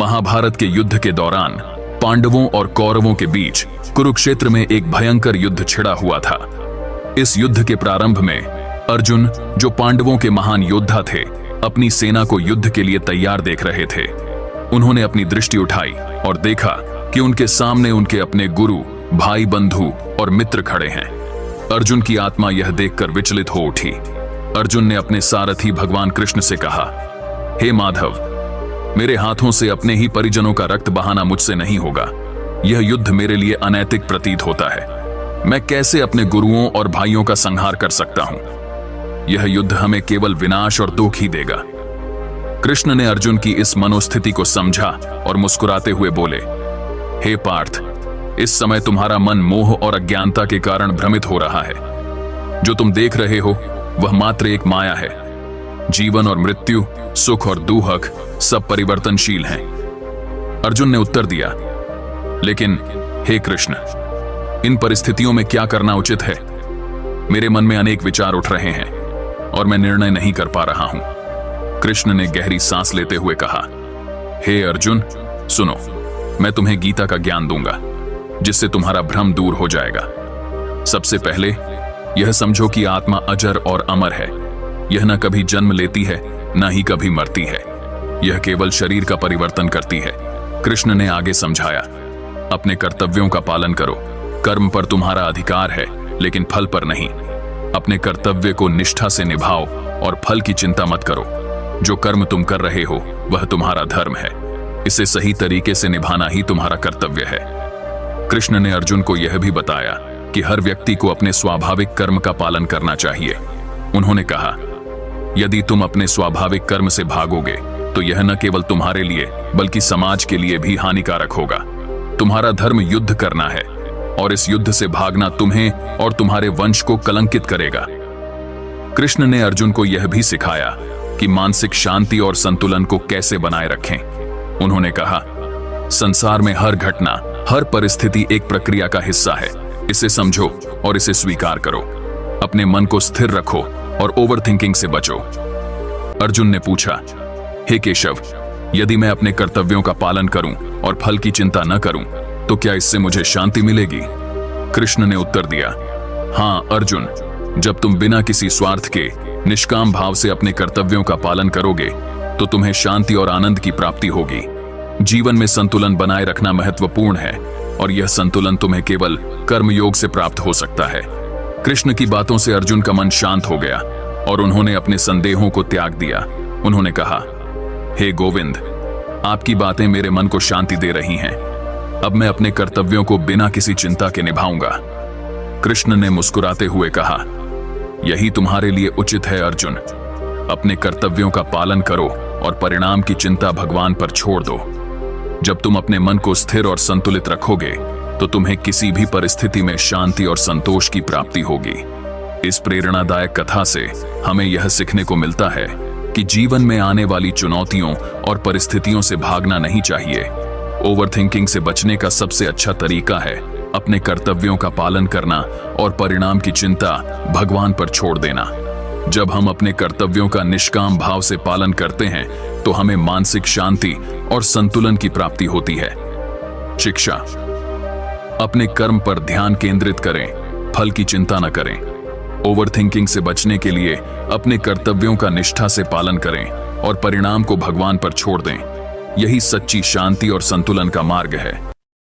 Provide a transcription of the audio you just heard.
महाभारत के युद्ध के दौरान पांडवों और कौरवों के बीच कुरुक्षेत्र में एक भयंकर युद्ध छिड़ा हुआ था। इस युद्ध के प्रारंभ में अर्जुन, जो पांडवों के महान योद्धा थे, अपनी सेना को युद्ध के लिए तैयार देख रहे थे। उन्होंने अपनी दृष्टि उठाई और देखा कि उनके सामने उनके अपने गुरु, भाई, बंधु और मित्र खड़े हैं। अर्जुन की आत्मा यह देखकर विचलित हो उठी। अर्जुन ने अपने सारथी भगवान कृष्ण से कहा, हे माधव, मेरे हाथों से अपने ही परिजनों का रक्त बहाना मुझसे नहीं होगा। यह युद्ध मेरे लिए अनैतिक प्रतीत होता है। मैं कैसे अपने गुरुओं और भाइयों का संहार कर सकता हूं? यह युद्ध हमें केवल विनाश और दुख ही देगा। कृष्ण ने अर्जुन की इस मनोस्थिति को समझा और मुस्कुराते हुए बोले, हे पार्थ, इस समय तुम्हारा मन मोह और अज्ञानता के कारण भ्रमित हो रहा है। जो तुम देख रहे हो वह मात्र एक माया है। जीवन और मृत्यु, सुख और दुख सब परिवर्तनशील हैं। अर्जुन ने उत्तर दिया, लेकिन हे कृष्ण, इन परिस्थितियों में क्या करना उचित है? मेरे मन में अनेक विचार उठ रहे हैं और मैं निर्णय नहीं कर पा रहा हूं। कृष्ण ने गहरी सांस लेते हुए कहा, हे अर्जुन, सुनो, मैं तुम्हें गीता का ज्ञान दूंगा, जिससे तुम्हारा भ्रम दूर हो जाएगा। सबसे पहले यह समझो कि आत्मा अजर और अमर है। यह न कभी जन्म लेती है, न ही कभी मरती है। यह केवल शरीर का परिवर्तन करती है। कृष्ण ने आगे समझाया, अपने कर्तव्यों का पालन करो। कर्म पर तुम्हारा अधिकार है, लेकिन फल पर नहीं। अपने कर्तव्य को निष्ठा से निभाओ और फल की चिंता मत करो। जो कर्म तुम कर रहे हो वह तुम्हारा धर्म है। इसे सही तरीके से निभाना ही तुम्हारा कर्तव्य है। कृष्ण ने अर्जुन को यह भी बताया कि हर व्यक्ति को अपने स्वाभाविक कर्म का पालन करना चाहिए। उन्होंने कहा, यदि तुम अपने स्वाभाविक कर्म से भागोगे तो यह न केवल तुम्हारे लिए बल्कि समाज के लिए भी हानिकारक होगा। तुम्हारा धर्म युद्ध करना है और इस युद्ध से भागना तुम्हें और तुम्हारे वंश को कलंकित करेगा। कृष्ण ने अर्जुन को यह भी सिखाया कि मानसिक शांति और संतुलन को कैसे बनाए रखें। उन्होंने कहा, संसार में हर घटना, हर परिस्थिति एक प्रक्रिया का हिस्सा है। इसे समझो और इसे स्वीकार करो। अपने मन को स्थिर रखो और ओवरथिंकिंग से बचो। अर्जुन ने पूछा, हे केशव, यदि मैं अपने कर्तव्यों का पालन करूं और फल की चिंता न करूं तो क्या इससे मुझे शांति मिलेगी? कृष्ण ने उत्तर दिया, हां अर्जुन, जब तुम बिना किसी स्वार्थ के निष्काम भाव से अपने कर्तव्यों का पालन करोगे तो तुम्हें शांति और आनंद की प्राप्ति होगी। जीवन में संतुलन बनाए रखना महत्वपूर्ण है और यह संतुलन तुम्हें केवल कर्मयोग से प्राप्त हो सकता है। कृष्ण की बातों से अर्जुन का मन शांत हो गया और उन्होंने अपने संदेहों को त्याग दिया। उन्होंने कहा, हे गोविंद, आपकी बातें मेरे मन को शांति दे रही हैं। अब मैं अपने कर्तव्यों को बिना किसी चिंता के निभाऊंगा। कृष्ण ने मुस्कुराते हुए कहा, यही तुम्हारे लिए उचित है अर्जुन। अपने कर्तव्यों का पालन करो और परिणाम की चिंता भगवान पर छोड़ दो। जब तुम अपने मन को स्थिर और संतुलित रखोगे तो तुम्हें किसी भी परिस्थिति में शांति और संतोष की प्राप्ति होगी। इस प्रेरणादायक कथा से हमें यह सीखने को मिलता है कि जीवन में आने वाली चुनौतियों और परिस्थितियों से भागना नहीं चाहिए। ओवरथिंकिंग से बचने का सबसे अच्छा तरीका है अपने कर्तव्यों का पालन करना और परिणाम की चिंता भगवान पर छोड़ देना। जब हम अपने कर्तव्यों का निष्काम भाव से पालन करते हैं तो हमें मानसिक शांति और संतुलन की प्राप्ति होती है। शिक्षा, अपने कर्म पर ध्यान केंद्रित करें, फल की चिंता न करें। ओवरथिंकिंग से बचने के लिए अपने कर्तव्यों का निष्ठा से पालन करें और परिणाम को भगवान पर छोड़ दें। यही सच्ची शांति और संतुलन का मार्ग है।